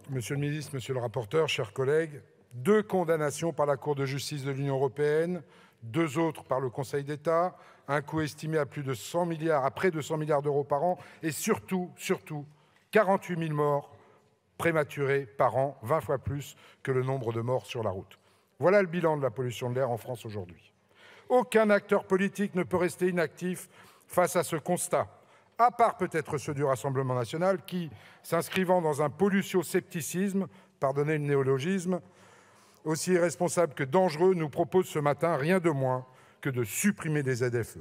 Monsieur le ministre, monsieur le rapporteur, chers collègues, 2 condamnations par la Cour de justice de l'Union européenne, 2 autres par le Conseil d'État, un coût estimé à près de 100 milliards d'euros par an et surtout 48 000 morts prématurées par an, 20 fois plus que le nombre de morts sur la route. Voilà le bilan de la pollution de l'air en France aujourd'hui. Aucun acteur politique ne peut rester inactif face à ce constat, à part peut-être ceux du Rassemblement national qui, s'inscrivant dans un pollution-scepticisme, pardonnez le néologisme, aussi irresponsable que dangereux, nous propose ce matin rien de moins que de supprimer des ZFE.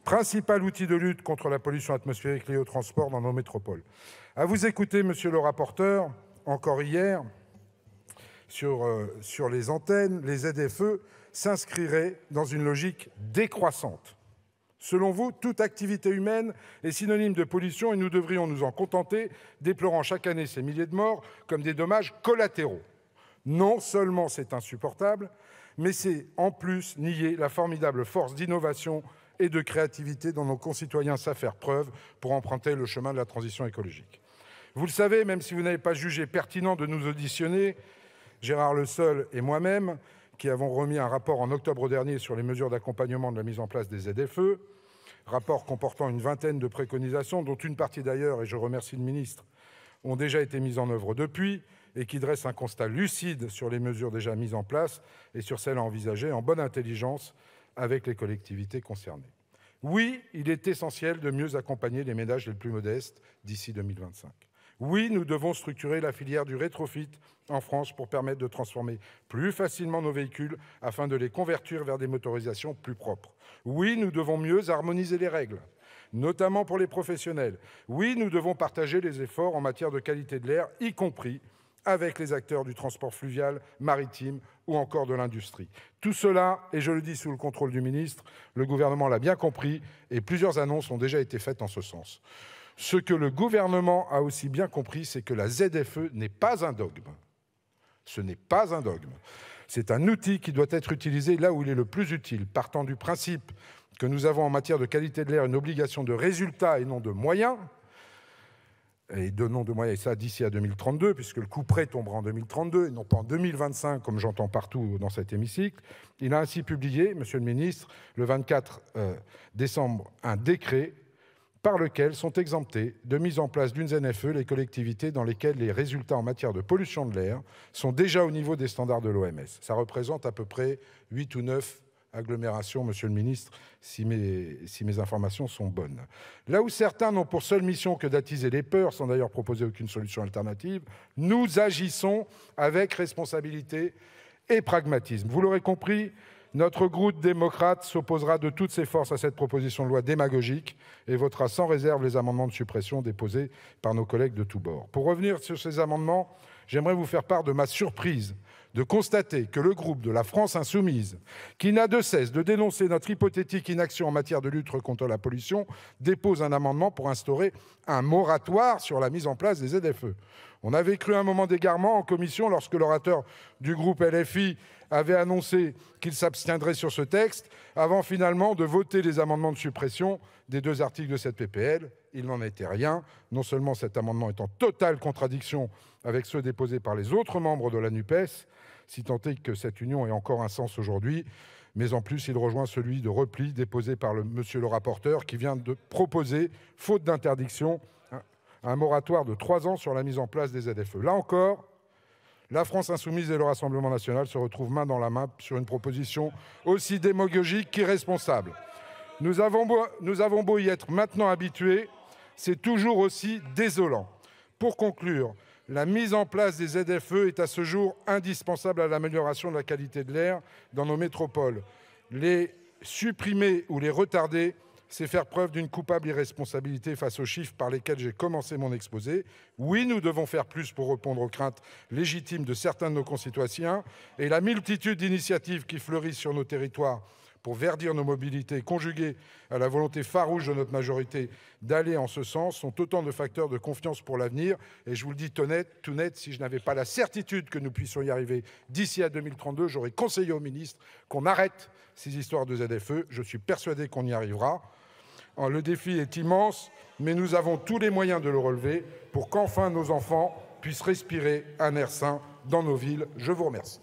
Principal outil de lutte contre la pollution atmosphérique liée au transport dans nos métropoles. À vous écouter, monsieur le rapporteur, encore hier, sur les antennes, les ZFE s'inscriraient dans une logique décroissante. Selon vous, toute activité humaine est synonyme de pollution et nous devrions nous en contenter, déplorant chaque année ces milliers de morts comme des dommages collatéraux. Non seulement c'est insupportable, mais c'est en plus nier la formidable force d'innovation et de créativité dont nos concitoyens savent faire preuve pour emprunter le chemin de la transition écologique. Vous le savez, même si vous n'avez pas jugé pertinent de nous auditionner, Gérard Leseul et moi-même, qui avons remis un rapport en octobre dernier sur les mesures d'accompagnement de la mise en place des ZFE, rapport comportant une vingtaine de préconisations, dont une partie d'ailleurs, et je remercie le ministre, ont déjà été mises en œuvre depuis, et qui dresse un constat lucide sur les mesures déjà mises en place et sur celles à envisager en bonne intelligence avec les collectivités concernées. Oui, il est essentiel de mieux accompagner les ménages les plus modestes d'ici 2025. Oui, nous devons structurer la filière du rétrofit en France pour permettre de transformer plus facilement nos véhicules afin de les convertir vers des motorisations plus propres. Oui, nous devons mieux harmoniser les règles, notamment pour les professionnels. Oui, nous devons partager les efforts en matière de qualité de l'air, y compris avec les acteurs du transport fluvial, maritime ou encore de l'industrie. Tout cela, et je le dis sous le contrôle du ministre, le gouvernement l'a bien compris et plusieurs annonces ont déjà été faites en ce sens. Ce que le gouvernement a aussi bien compris, c'est que la ZFE n'est pas un dogme. Ce n'est pas un dogme. C'est un outil qui doit être utilisé là où il est le plus utile, partant du principe que nous avons en matière de qualité de l'air une obligation de résultat et non de moyens, et ça d'ici à 2032, puisque le couperet tombera en 2032 et non pas en 2025, comme j'entends partout dans cet hémicycle. Il a ainsi publié, monsieur le ministre, le 24 décembre, un décret par lequel sont exemptées de mise en place d'une ZFE les collectivités dans lesquelles les résultats en matière de pollution de l'air sont déjà au niveau des standards de l'OMS. Ça représente à peu près 8 ou 9 agglomérations, monsieur le ministre, si mes informations sont bonnes. Là où certains n'ont pour seule mission que d'attiser les peurs, sans d'ailleurs proposer aucune solution alternative, nous agissons avec responsabilité et pragmatisme. Vous l'aurez compris, notre groupe démocrate s'opposera de toutes ses forces à cette proposition de loi démagogique et votera sans réserve les amendements de suppression déposés par nos collègues de tous bords. Pour revenir sur ces amendements, j'aimerais vous faire part de ma surprise de constater que le groupe de la France insoumise, qui n'a de cesse de dénoncer notre hypothétique inaction en matière de lutte contre la pollution, dépose un amendement pour instaurer un moratoire sur la mise en place des ZFE. On avait cru un moment d'égarement en commission lorsque l'orateur du groupe LFI avait annoncé qu'il s'abstiendrait sur ce texte avant finalement de voter les amendements de suppression des 2 articles de cette PPL. Il n'en était rien. Non seulement cet amendement est en totale contradiction avec ceux déposés par les autres membres de la NUPES, si tant est que cette union ait encore un sens aujourd'hui, mais en plus il rejoint celui de repli déposé par monsieur le rapporteur qui vient de proposer, faute d'interdiction, un moratoire de 3 ans sur la mise en place des ZFE. Là encore, la France insoumise et le Rassemblement national se retrouvent main dans la main sur une proposition aussi démagogique qu'irresponsable. Nous avons beau y être maintenant habitués, c'est toujours aussi désolant. Pour conclure, la mise en place des ZFE est à ce jour indispensable à l'amélioration de la qualité de l'air dans nos métropoles. Les supprimer ou les retarder, c'est faire preuve d'une coupable irresponsabilité face aux chiffres par lesquels j'ai commencé mon exposé. Oui, nous devons faire plus pour répondre aux craintes légitimes de certains de nos concitoyens et la multitude d'initiatives qui fleurissent sur nos territoires pour verdir nos mobilités, conjuguées à la volonté farouche de notre majorité d'aller en ce sens, sont autant de facteurs de confiance pour l'avenir. Et je vous le dis tout net, si je n'avais pas la certitude que nous puissions y arriver d'ici à 2032, j'aurais conseillé au ministre qu'on arrête ces histoires de ZFE. Je suis persuadé qu'on y arrivera. Le défi est immense, mais nous avons tous les moyens de le relever pour qu'enfin nos enfants puissent respirer un air sain dans nos villes. Je vous remercie.